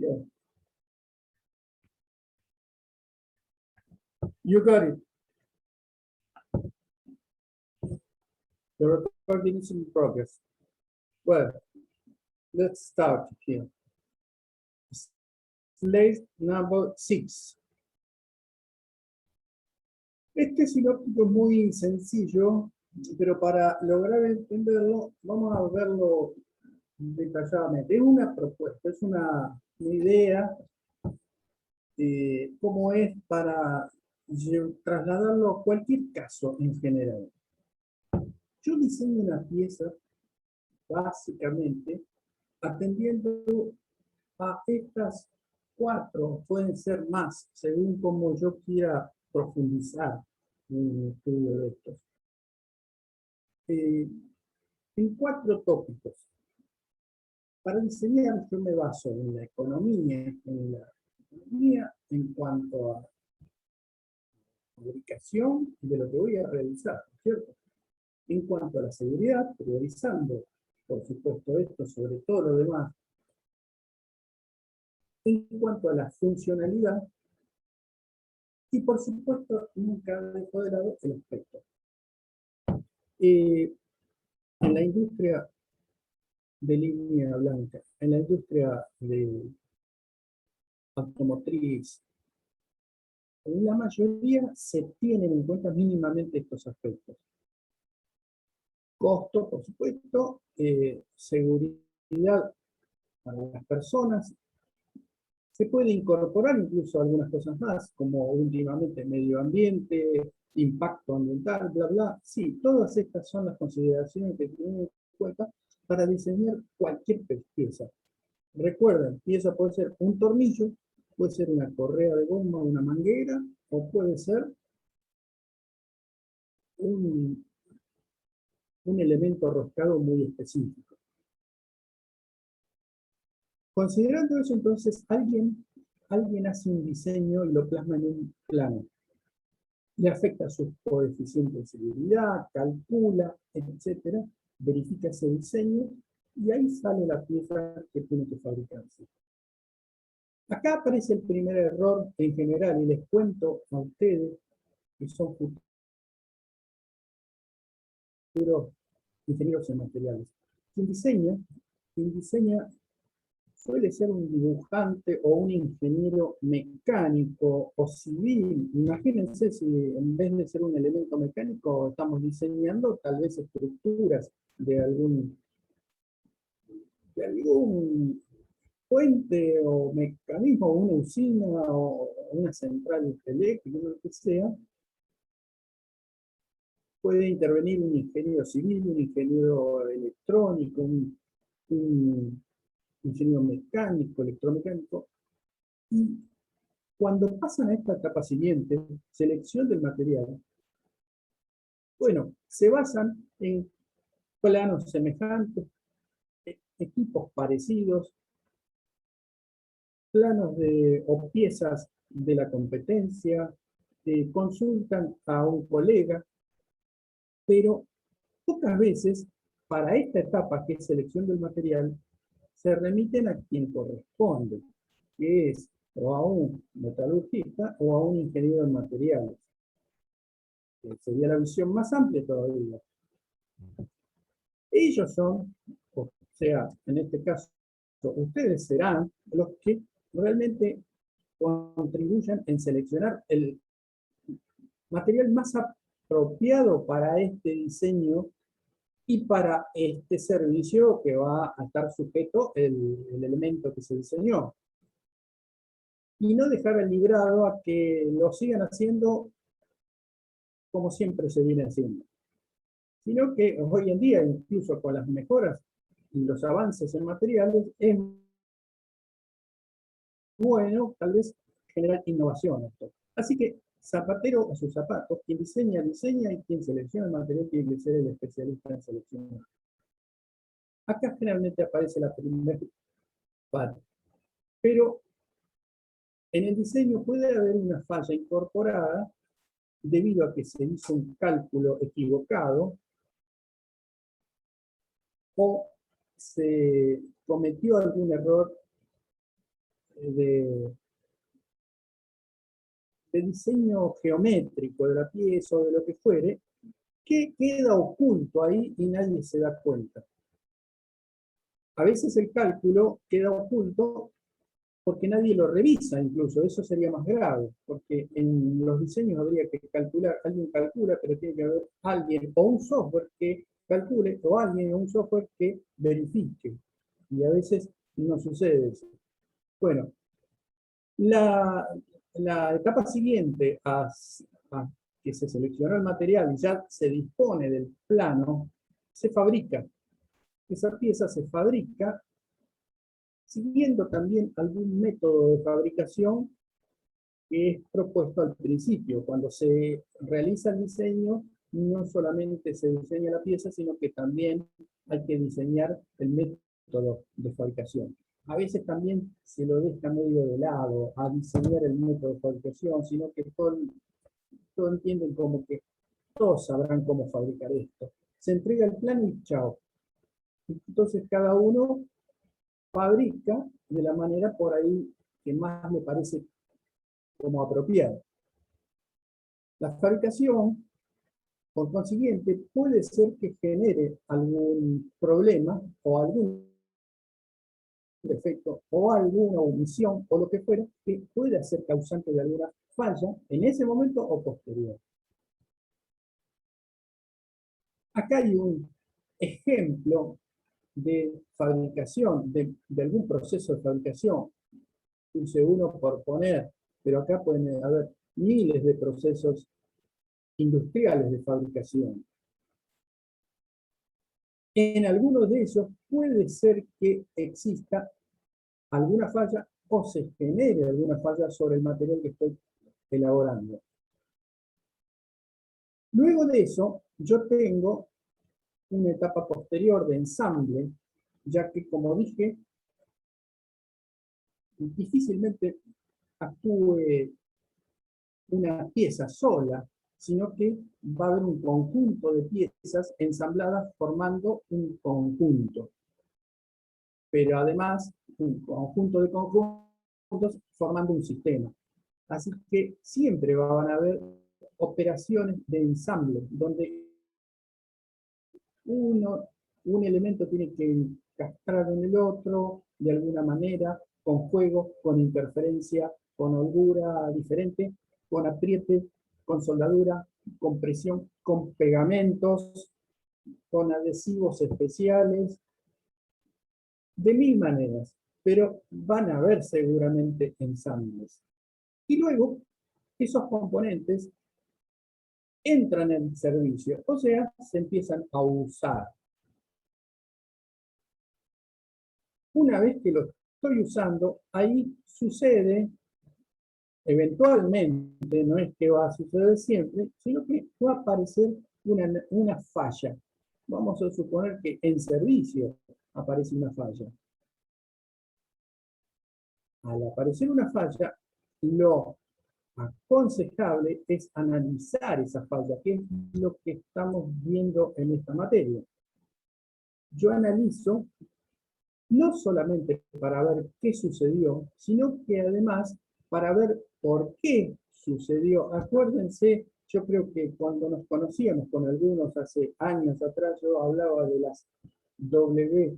Yeah. You got it. The recording is in progress. Well, let's start here. Slide number 6. Este sinóptico es muy sencillo, pero para lograr entenderlo, vamos a verlo detalladamente. Es una propuesta, es una idea, cómo es para trasladarlo a cualquier caso en general. Yo diseño una pieza, básicamente, atendiendo a estas 4, pueden ser más, según como yo quiera profundizar en el estudio de estos. En 4 tópicos. Para diseñar yo me baso en la economía, en cuanto a fabricación de lo que voy a realizar, ¿cierto? En cuanto a la seguridad, priorizando, por supuesto, esto sobre todo lo demás. En cuanto a la funcionalidad, y por supuesto, nunca dejo de lado el aspecto. En la industria de línea blanca, en la industria de automotriz, en la mayoría se tienen en cuenta mínimamente estos aspectos. Costo, por supuesto, seguridad para las personas. Se puede incorporar incluso algunas cosas más, como últimamente medio ambiente, impacto ambiental, bla, bla. Sí, todas estas son las consideraciones que tenemos en cuenta para diseñar cualquier pieza. Recuerden, pieza puede ser un tornillo, puede ser una correa de goma, una manguera, o puede ser un elemento roscado muy específico. Considerando eso, entonces, alguien hace un diseño y lo plasma en un plano. Le afecta sus coeficientes de seguridad, calcula, etcétera, verifica ese diseño y ahí sale la pieza que tiene que fabricarse. Acá aparece el primer error en general y les cuento a ustedes que son futuros ingenieros en materiales. Quien diseña suele ser un dibujante o un ingeniero mecánico o civil. Imagínense si en vez de ser un elemento mecánico estamos diseñando tal vez estructuras de algún puente o mecanismo, una usina o una central eléctrica, lo que sea. Puede intervenir un ingeniero civil, un ingeniero electrónico, un ingeniero mecánico, electromecánico. Y cuando pasan a esta etapa siguiente, selección del material, bueno, se basan en planos semejantes, equipos parecidos, planos o piezas de la competencia, consultan a un colega, pero pocas veces para esta etapa que es selección del material, se remiten a quien corresponde, que es o a un metalurgista o a un ingeniero en materiales. Que sería la visión más amplia todavía. Ellos son, o sea, en este caso, ustedes serán los que realmente contribuyan en seleccionar el material más apropiado para este diseño y para este servicio que va a estar sujeto el elemento que se diseñó. Y no dejar el librado a que lo sigan haciendo como siempre se viene haciendo. Sino que hoy en día, incluso con las mejoras y los avances en materiales, es bueno tal vez generar innovación esto. Así que zapatero a sus zapatos, quien diseña, diseña, y quien selecciona el material tiene que ser el especialista en seleccionar. Acá generalmente aparece la primera parte. Pero en el diseño puede haber una falla incorporada debido a que se hizo un cálculo equivocado o se cometió algún error de, de diseño geométrico de la pieza o de lo que fuere, que queda oculto ahí y nadie se da cuenta. A veces el cálculo queda oculto porque nadie lo revisa, incluso eso sería más grave, porque en los diseños habría que calcular, alguien calcula, pero tiene que haber alguien o un software que calcule, o alguien o un software que verifique, y a veces no sucede eso. Bueno, la etapa siguiente a que se seleccionó el material y ya se dispone del plano, se fabrica. Esa pieza se fabrica siguiendo también algún método de fabricación que es propuesto al principio. Cuando se realiza el diseño, no solamente se diseña la pieza, sino que también hay que diseñar el método de fabricación. A veces también se lo deja medio de lado a diseñar el método de fabricación, sino que todos entienden como que todos sabrán cómo fabricar esto. Se entrega el plan y chao. Entonces cada uno fabrica de la manera por ahí que más le parece como apropiada. La fabricación, por consiguiente, puede ser que genere algún problema o algún defecto o alguna omisión o lo que fuera que pueda ser causante de alguna falla en ese momento o posterior. Acá hay un ejemplo de fabricación, de algún proceso de fabricación. Puse uno por poner, pero acá pueden haber miles de procesos industriales de fabricación. En algunos de ellos puede ser que exista alguna falla o se genere alguna falla sobre el material que estoy elaborando. Luego de eso, yo tengo una etapa posterior de ensamble, ya que, como dije, difícilmente actúe una pieza sola, sino que va a haber un conjunto de piezas ensambladas formando un conjunto. Pero además, un conjunto de conjuntos formando un sistema. Así que siempre van a haber operaciones de ensamble, donde un elemento tiene que encastrar en el otro, de alguna manera, con juego, con interferencia, con holgura diferente, con apriete, con soldadura, con presión, con pegamentos, con adhesivos especiales, de mil maneras, pero van a haber seguramente ensambles. Y luego, esos componentes entran en servicio, o sea, se empiezan a usar. Una vez que lo estoy usando, ahí sucede, eventualmente, no es que va a suceder siempre, sino que va a aparecer una falla. Vamos a suponer que en servicio aparece una falla. Al aparecer una falla, lo aconsejable es analizar esa falla, que es lo que estamos viendo en esta materia. Yo analizo no solamente para ver qué sucedió, sino que además para ver por qué sucedió. Acuérdense, yo creo que cuando nos conocíamos con algunos hace años atrás, yo hablaba de las W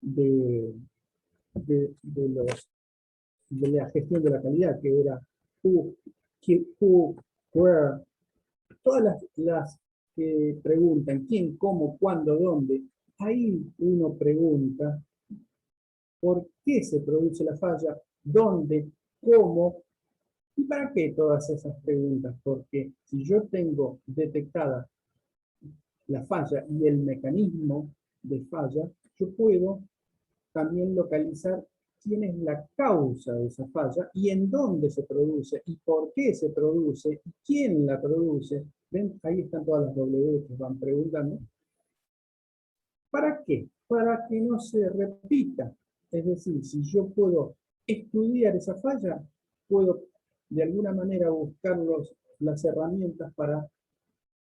de la gestión de la calidad, que era who, where, todas las que preguntan quién, cómo, cuándo, dónde. Ahí uno pregunta por qué se produce la falla, dónde, cómo, y para qué todas esas preguntas. Porque si yo tengo detectada la falla y el mecanismo de falla, yo puedo también localizar quién es la causa de esa falla y en dónde se produce y por qué se produce y quién la produce. ¿Ven? Ahí están todas las W que van preguntando. ¿Para qué? Para que no se repita. Es decir, si yo puedo estudiar esa falla, puedo de alguna manera buscar las herramientas para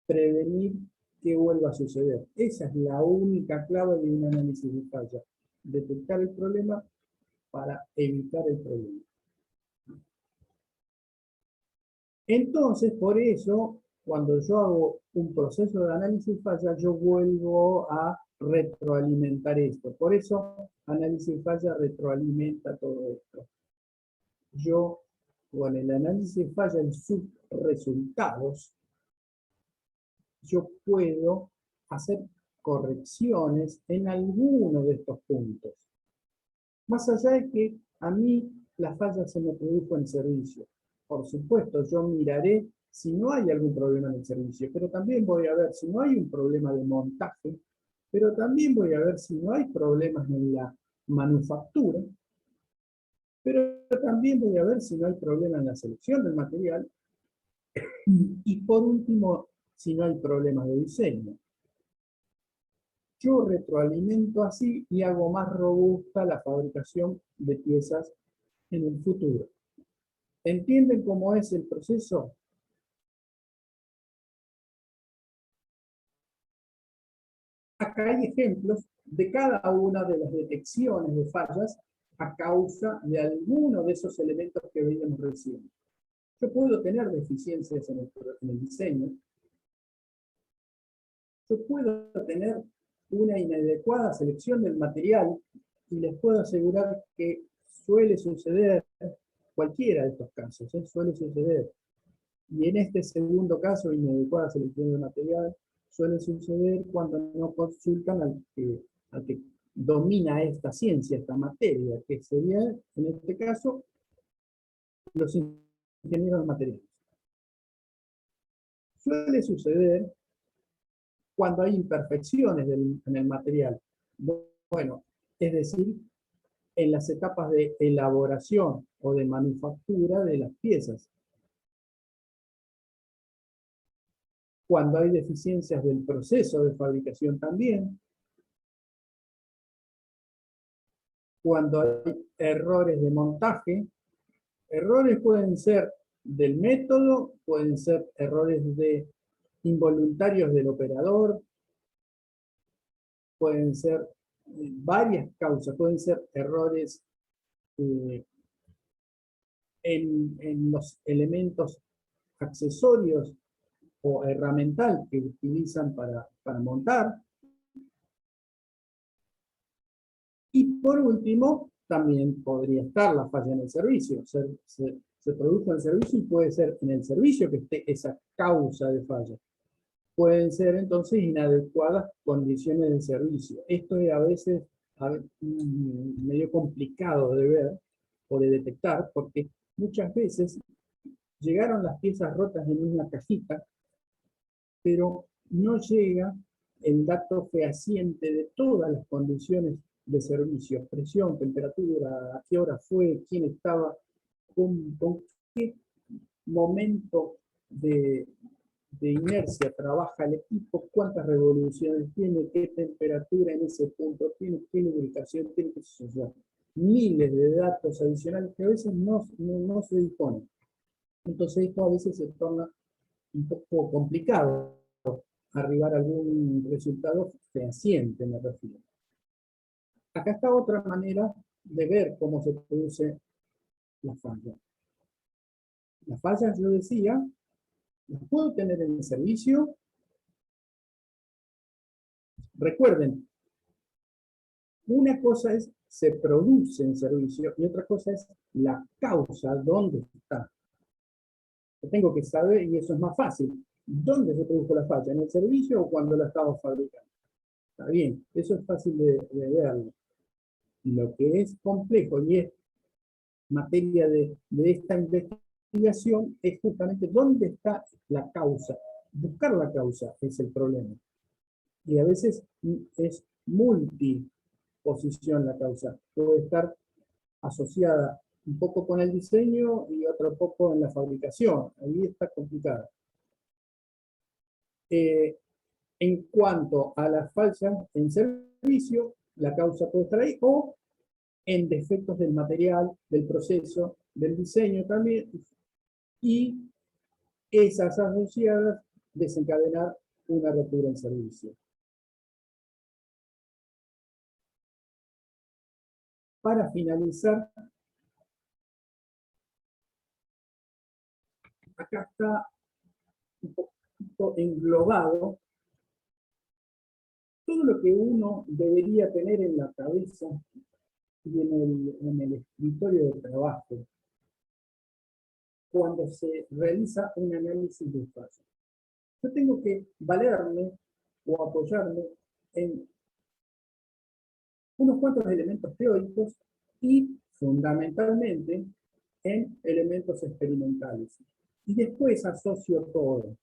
prevenir que vuelva a suceder. Esa es la única clave de un análisis de falla. Detectar el problema para evitar el problema. Entonces, por eso, cuando yo hago un proceso de análisis de falla, yo vuelvo a retroalimentar esto. Por eso, análisis de falla retroalimenta todo esto. Yo, con el análisis de falla en sus resultados, yo puedo hacer correcciones en alguno de estos puntos. Más allá de que a mí la falla se me produjo en servicio. Por supuesto, yo miraré si no hay algún problema en el servicio, pero también voy a ver si no hay un problema de montaje, pero también voy a ver si no hay problemas en la manufactura, pero también voy a ver si no hay problema en la selección del material, y por último, si no hay problemas de diseño. Yo retroalimento así y hago más robusta la fabricación de piezas en el futuro. ¿Entienden cómo es el proceso? Acá hay ejemplos de cada una de las detecciones de fallas a causa de alguno de esos elementos que veíamos recién. Yo puedo tener deficiencias en el diseño. Yo puedo tener una inadecuada selección del material y les puedo asegurar que suele suceder cualquiera de estos casos, suele suceder. Y en este segundo caso, inadecuada selección del material, suele suceder cuando no consultan al que domina esta ciencia, esta materia, que sería, en este caso, los ingenieros materiales. Suele suceder cuando hay imperfecciones en el material. Bueno, es decir, en las etapas de elaboración o de manufactura de las piezas. Cuando hay deficiencias del proceso de fabricación también. Cuando hay errores de montaje. Errores pueden ser del método, pueden ser errores involuntarios del operador, pueden ser varias causas, pueden ser errores en los elementos accesorios o herramental que utilizan para montar. Y por último, también podría estar la falla en el servicio. Se produjo en el servicio y puede ser en el servicio que esté esa causa de falla. Pueden ser entonces inadecuadas condiciones de servicio. Esto es a veces medio complicado de ver o de detectar, porque muchas veces llegaron las piezas rotas en una cajita, pero no llega el dato fehaciente de todas las condiciones de servicio: presión, temperatura, a qué hora fue, quién estaba, con qué momento de inercia trabaja el equipo, cuántas revoluciones tiene, qué temperatura en ese punto tiene, qué lubricación tiene, qué sé yo. Miles de datos adicionales que a veces no se disponen. Entonces esto a veces se torna un poco complicado arribar a algún resultado fehaciente, me refiero. Acá está otra manera de ver cómo se produce la falla. Las fallas, yo decía, las puedo tener en el servicio. Recuerden, una cosa es se produce en servicio y otra cosa es la causa, dónde está. Yo tengo que saber, y eso es más fácil, dónde se produjo la falla, en el servicio o cuando la estamos fabricando. Está bien, eso es fácil de verlo. Lo que es complejo y es materia de esta investigación es justamente dónde está la causa. Buscar la causa es el problema. Y a veces es multiposición la causa. Puede estar asociada un poco con el diseño y otro poco en la fabricación. Ahí está complicada. En cuanto a las fallas en servicio, la causa puede estar ahí, o en defectos del material, del proceso, del diseño también, y esas asociadas desencadenar una rotura en servicio. para finalizar, acá está un poquito englobado todo lo que uno debería tener en la cabeza y en el escritorio de trabajo cuando se realiza un análisis de fallo. Yo tengo que valerme o apoyarme en unos cuantos elementos teóricos y fundamentalmente en elementos experimentales. Y después asocio todo.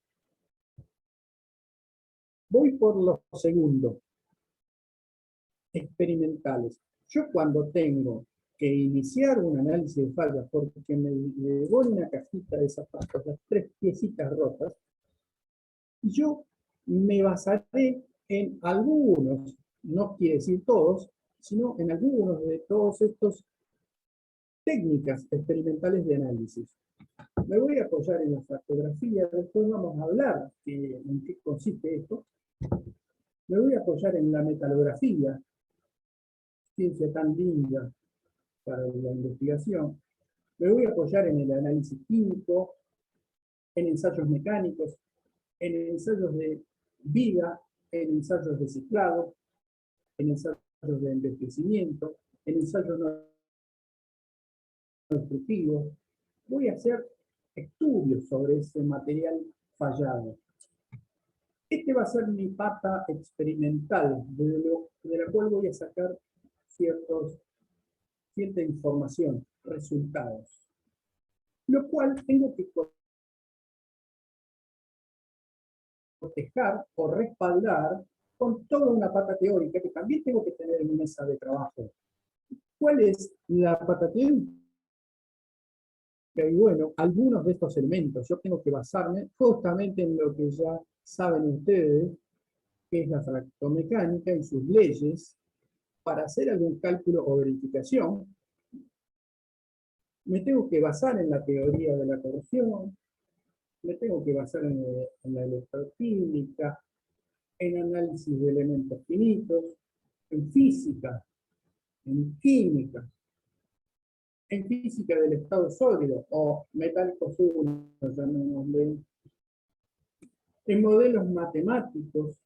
Voy por los segundos, experimentales. Yo cuando tengo que iniciar un análisis de fallas porque me llegó en una cajita de zapatos las 3 piecitas rotas, yo me basaré en algunos, no quiere decir todos, sino en algunos de todos estos técnicas experimentales de análisis. Me voy a apoyar en la fotografía, después vamos a hablar en qué consiste esto. Me voy a apoyar en la metalografía, ciencia tan linda para la investigación. Me voy a apoyar en el análisis químico, en ensayos mecánicos, en ensayos de vida, en ensayos de ciclado, en ensayos de envejecimiento, en ensayos no destructivos. Voy a hacer estudios sobre ese material fallado. Este va a ser mi pata experimental, de la cual voy a sacar cierta información, resultados. Lo cual tengo que cotejar o respaldar con toda una pata teórica que también tengo que tener en mi mesa de trabajo. ¿Cuál es la pata teórica? Y bueno, algunos de estos elementos yo tengo que basarme justamente en lo que ya saben ustedes, que es la fractomecánica y sus leyes. Para hacer algún cálculo o verificación, me tengo que basar en la teoría de la corrosión, me tengo que basar en la electroquímica, en análisis de elementos finitos, en física, en química, en física del estado sólido o metálicos únicos, llamémosle, en modelos matemáticos,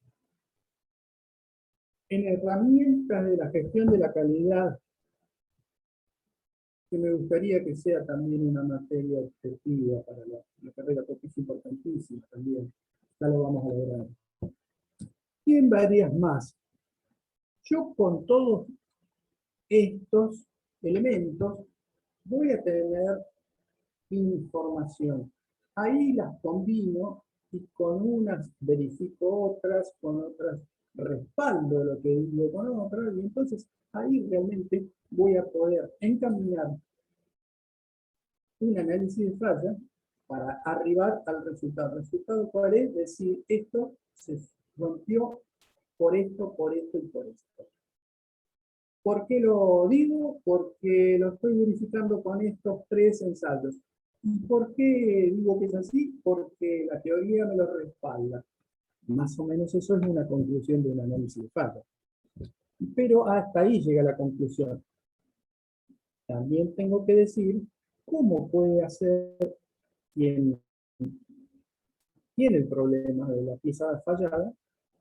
en herramientas de la gestión de la calidad, que me gustaría que sea también una materia objetiva para la carrera, porque es importantísima también. Ya lo vamos a lograr. Y en varias más. Yo con todos estos elementos voy a tener información. Ahí las combino y con unas verifico otras, con otras respaldo lo que digo con otras, y entonces ahí realmente voy a poder encaminar un análisis de falla para arribar al resultado. ¿El resultado cuál es? Decir, esto se rompió por esto, por esto y por esto. ¿Por qué lo digo? Porque lo estoy verificando con estos 3 ensayos. ¿Y por qué digo que es así? Porque la teoría me lo respalda. Más o menos eso es una conclusión de un análisis de falla. Pero hasta ahí llega la conclusión. También tengo que decir cómo puede hacer quien tiene el problema de la pieza fallada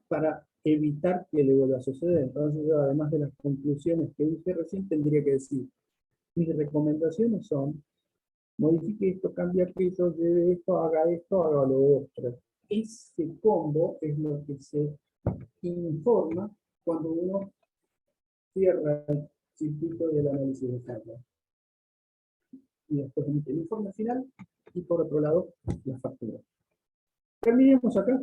para evitar que le vuelva a suceder. Entonces yo, además de las conclusiones que dije recién, tendría que decir, mis recomendaciones son, modifique esto, cambie aquello, lleve esto, haga lo otro. Ese combo es lo que se informa cuando uno cierra el circuito del análisis de falla. Y después emite el informe final y por otro lado la factura. Terminemos acá.